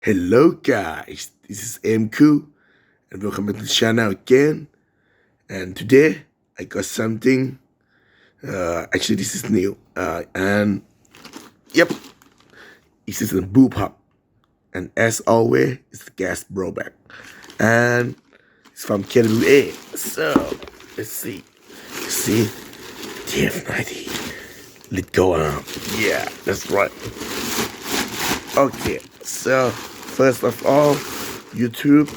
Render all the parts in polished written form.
Hello guys, this is MQ and welcome back to the channel again. And today I got something. Actually, this is new. And yep, this is a boop hop. And as always, it's the gas blowback. And it's from KWA. So let's see. See, the F90. Let's go on. Yeah, that's right. Okay, so first of all, YouTube,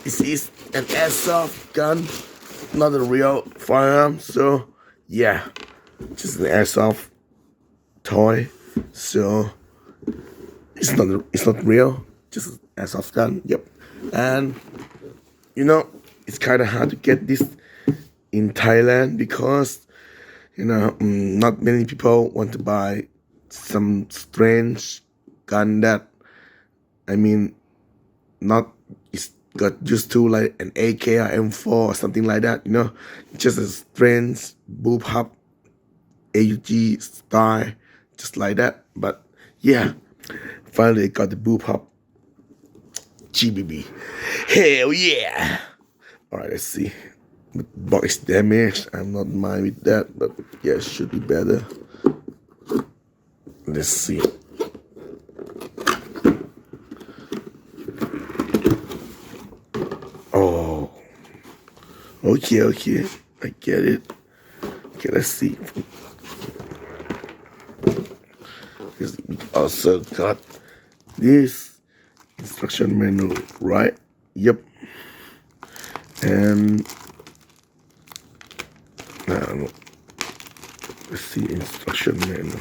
this is an airsoft gun, not a real firearm. So yeah, just an airsoft toy. So it's not real, just an airsoft gun. Yep, and it's kind of hard to get this in Thailand because not many people want to buy some strange gun that I mean not it's got used to like an AK or M4 or something like that, just a strange boob hub AUG style, just like that. But yeah, finally got the boob hub GBB. Hell yeah! Alright, let's see. Box damage, I'm not mind with that, but yeah, it should be better. Let's see. Oh, okay, I get it. Okay, let's see. We also got this instruction manual, right? Yep. And let's see instruction manual.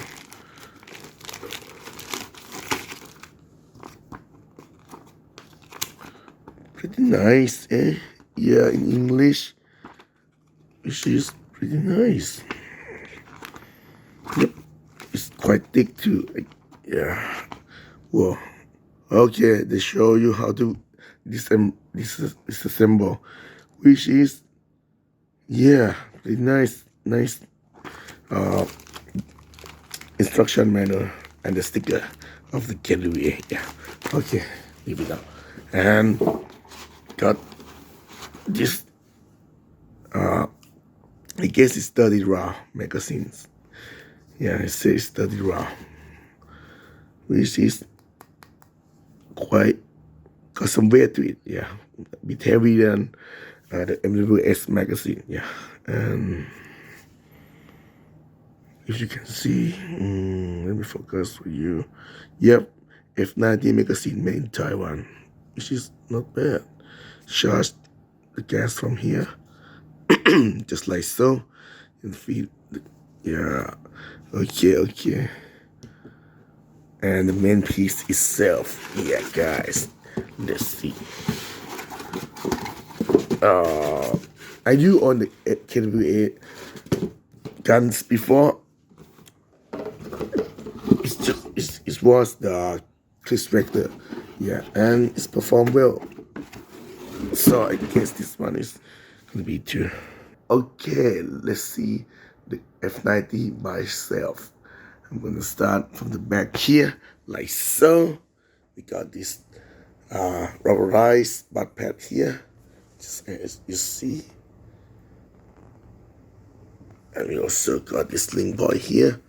Pretty nice, eh? Yeah, in English, which is pretty nice. Yep, it's quite thick too. Yeah. Whoa. Okay, they show you how to disassemble, which is yeah, pretty nice instruction manual and the sticker of the KWA. Yeah. Okay, leave it out. And got this I guess it's 30 round magazines. Yeah, it says 30 round, which is quite got some weight to it. Yeah, a bit heavier than the MWS magazine. Yeah, and if you can see, let me focus for you. Yep, F90 magazine made in Taiwan, which is not bad. Charge the gas from here, just like so, and feed. Yeah, okay. And the main piece itself. Yeah, guys, let's see. I do own the KWA guns before. It was the Chris Vector, yeah, and it's performed well. So I guess this one is gonna be too. Okay, let's see the F90 by itself. I'm gonna start from the back here, like so. We got this rubberized butt pad here, just as you see. And we also got this link boy here,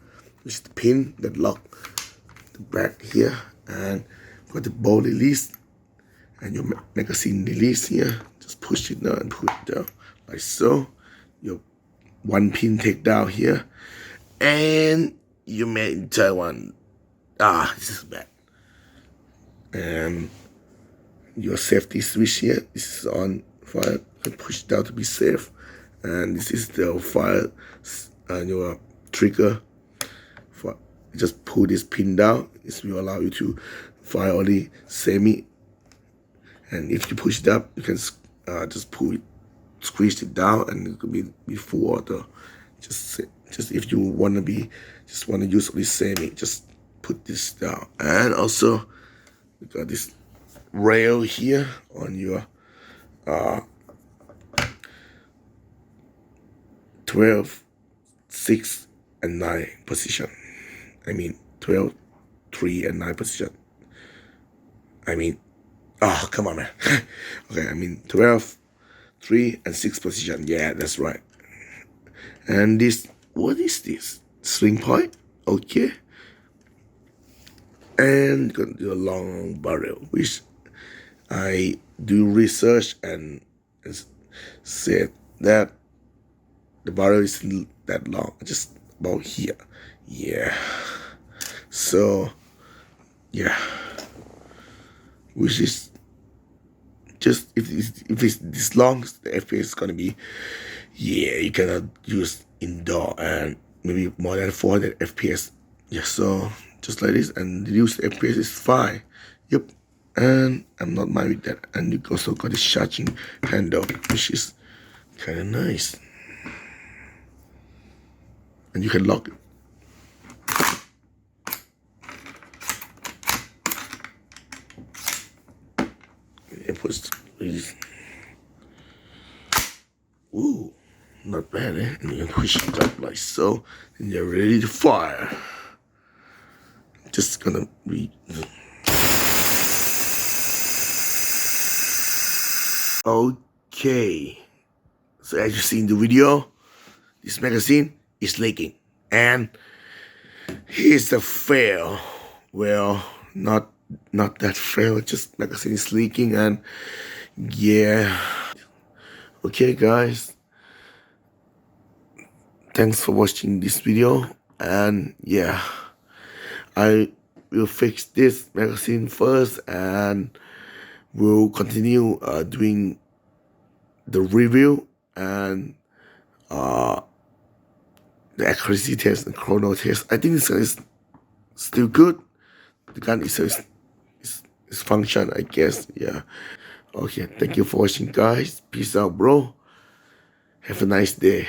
which is the pin that lock the back here, and got the bolt release and your magazine release here. Just push it down and put it down like so. Your one pin take down here, and you made in Taiwan. This is bad. And your safety switch here. This is on fire. You push it down to be safe. And this is the fire and your trigger. For just pull this pin down. This will allow you to fire only semi. And if you push it up, you can just pull it, squeeze it down, and it could be full water. Just if you want to use only semi, just put this down. And also, we got this rail here on your 12, 6, and 9 position. I mean 12, 3, and 9 position. I mean, oh, come on, man. Okay, I mean 12, 3, and 6 position. Yeah, that's right. And this, what is this? Sling point? Okay. And gonna do a long barrel, which I do research and said that the barrel isn't that long, just about here. Yeah. So, yeah. Which is just, if it's this long, the FPS is gonna be, yeah, you cannot use indoor and maybe more than 400 FPS. Yeah, so just like this, and reduce the FPS is fine. Yep. And I'm not mind with that. And you also got this charging handle, which is kind of nice. And you can lock it. It puts these. Ooh, not bad, eh? And you can push it up like so, and you're ready to fire. Just gonna be. Okay. So as you see in the video, this magazine is leaking. And here's the fail. Well, not that fail, just magazine is leaking, and yeah. Okay guys, thanks for watching this video, and yeah, I will fix this magazine first, and we'll continue doing the review and the accuracy test and chrono test. I think this gun is still good. The gun is function, I guess. Yeah. Okay, thank you for watching guys. Peace out, bro. Have a nice day.